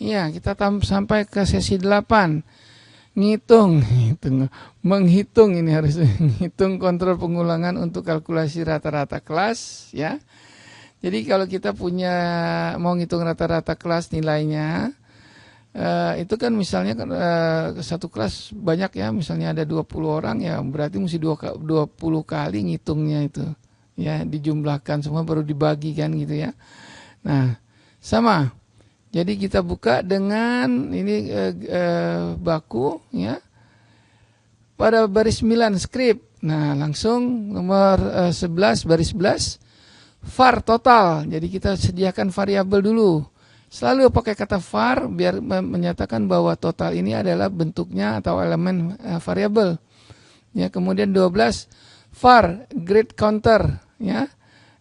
Ya, kita sampai ke sesi 8. Menghitung ini harus menghitung kontrol pengulangan untuk kalkulasi rata-rata kelas, ya. Jadi kalau kita mau ngitung rata-rata kelas nilainya, itu kan misalnya satu kelas banyak ya, misalnya ada 20 orang ya, berarti mesti 20 kali ngitungnya itu. Ya, dijumlahkan semua baru dibagi kan gitu ya. Nah, sama. Jadi kita buka dengan ini baku ya. Pada baris 9 script. Nah, langsung nomor 11 baris 11 var total. Jadi kita sediakan variabel dulu. Selalu pakai kata var biar menyatakan bahwa total ini adalah bentuknya atau elemen variabel. Ya, kemudian 12 var grade counter ya.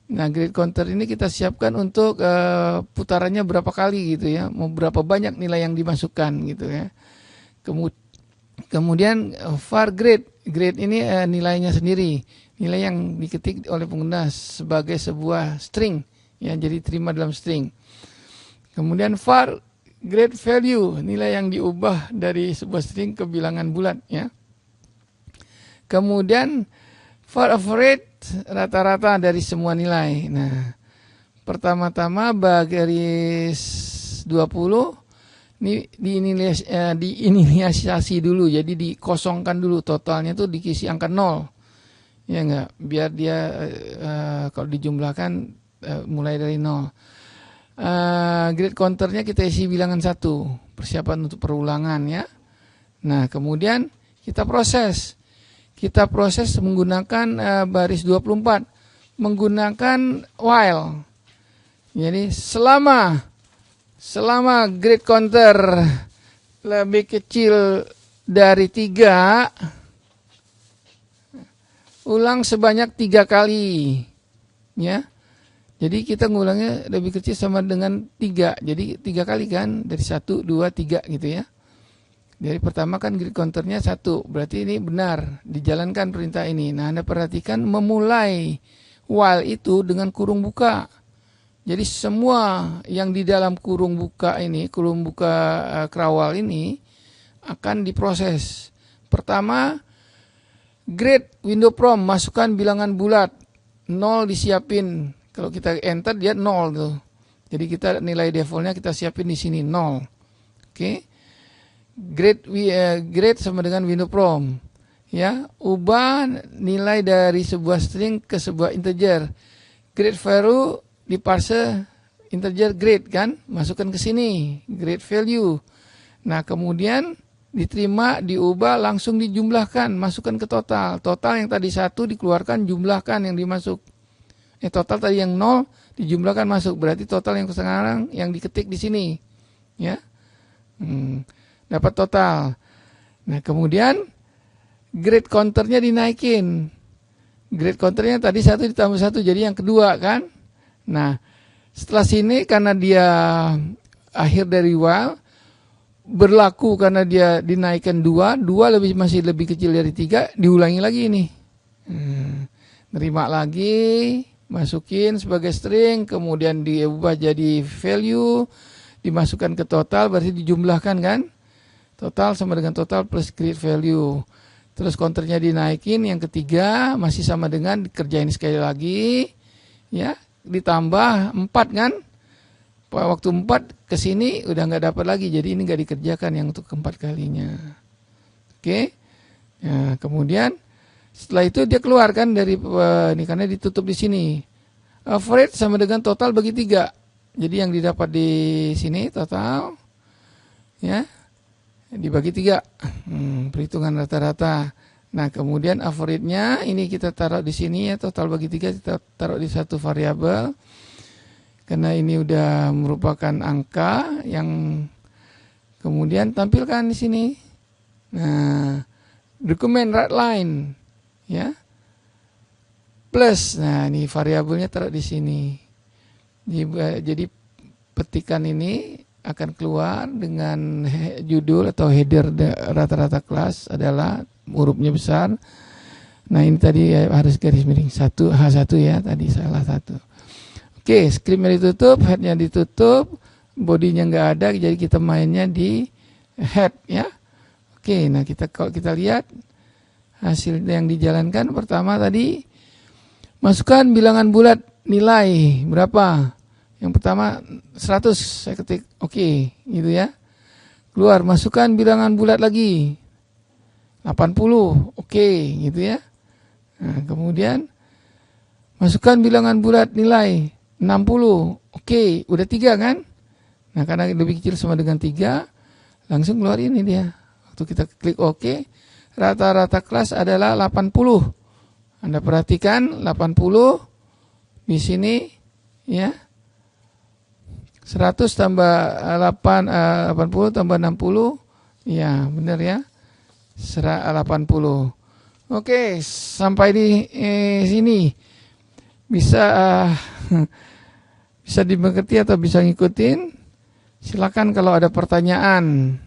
Nah, grade counter ini kita siapkan untuk putarannya berapa kali gitu ya, mau berapa banyak nilai yang dimasukkan gitu ya. Kemudian var grade ini nilainya sendiri, nilai yang diketik oleh pengguna sebagai sebuah string ya, jadi terima dalam string. Kemudian var grade value, nilai yang diubah dari sebuah string ke bilangan bulat ya. Kemudian var average, rata-rata dari semua nilai. Nah, pertama-tama baris 20 ini diinisiasi dulu, jadi dikosongkan dulu, totalnya tuh dikisi angka 0. Ya enggak, biar dia kalau dijumlahkan mulai dari 0. Grade counternya kita isi bilangan 1, persiapan untuk perulangan ya. Nah, kemudian kita proses menggunakan baris 24, menggunakan while. Jadi selama grade counter lebih kecil dari 3, ulang sebanyak 3 kali. Ya. Jadi kita ngulangnya lebih kecil sama dengan 3. Jadi 3 kali kan, dari 1, 2, 3 gitu ya. Dari pertama kan grid counternya 1, berarti ini benar, dijalankan perintah ini. Nah, Anda perhatikan memulai while itu dengan kurung buka. Jadi semua yang di dalam kurung buka ini, kurung buka krawal ini akan diproses. Pertama, grade window prompt, masukkan bilangan bulat, 0 disiapin. Kalau kita enter dia 0 tuh. Jadi kita nilai defaultnya kita siapin di sini 0. Oke. Grade sama dengan window prompt ya, ubah nilai dari sebuah string ke sebuah integer. Grade value di parse integer grade kan, masukkan ke sini grade value. Nah, kemudian diterima, diubah, langsung dijumlahkan, masukkan ke total yang tadi 1 dikeluarkan, jumlahkan yang dimasuk. Total tadi yang 0 dijumlahkan masuk, berarti total yang sekarang yang diketik di sini ya. Dapat total. Nah, kemudian grade counternya dinaikin. Grade counternya tadi 1 ditambah 1 jadi yang kedua kan. Nah, setelah sini karena dia akhir dari while, berlaku karena dia dinaikkan 2 masih lebih kecil dari 3, diulangi lagi ini. Nerima lagi, masukin sebagai string, kemudian diubah jadi value, dimasukkan ke total, berarti dijumlahkan kan. Total sama dengan total plus grade value. Terus counternya dinaikin, yang ketiga masih sama dengan dikerjain sekali lagi. Ya, ditambah 4 kan. Waktu 4 ke sini udah nggak dapat lagi, jadi ini nggak dikerjakan yang untuk keempat kalinya. Oke. Ya, kemudian setelah itu dia keluarkan dari ini karena ditutup di sini. Average sama dengan total bagi 3. Jadi yang didapat di sini total ya dibagi 3, perhitungan rata-rata. Nah, kemudian average-nya ini kita taruh di sini ya, total bagi 3 kita taruh di satu variabel. Karena ini udah merupakan angka yang kemudian tampilkan di sini. Nah, dokumen write line ya. Plus, nah ini variabelnya taruh di sini. Jadi petikan ini akan keluar dengan judul atau header rata-rata kelas adalah hurufnya besar. Nah, ini tadi harus garis miring 1 H1 ya, tadi salah 1. Oke, scriptnya ditutup, headnya ditutup, bodinya nggak ada, jadi kita mainnya di head ya. Oke, nah kalau kita lihat hasil yang dijalankan pertama tadi, masukkan bilangan bulat nilai berapa. Yang pertama 100, saya ketik oke, gitu ya. Keluar, masukkan bilangan bulat lagi 80, oke, gitu ya. Nah, kemudian masukkan bilangan bulat nilai 60, oke, udah 3 kan. Nah, karena lebih kecil sama dengan 3, langsung keluar ini dia. Waktu kita klik oke, rata-rata kelas adalah 80. Anda perhatikan 80 di sini ya. 100 tambah 80 tambah 60, ya benar ya, 80. Oke, sampai di sini bisa bisa dimengerti atau bisa ngikutin. Silakan kalau ada pertanyaan.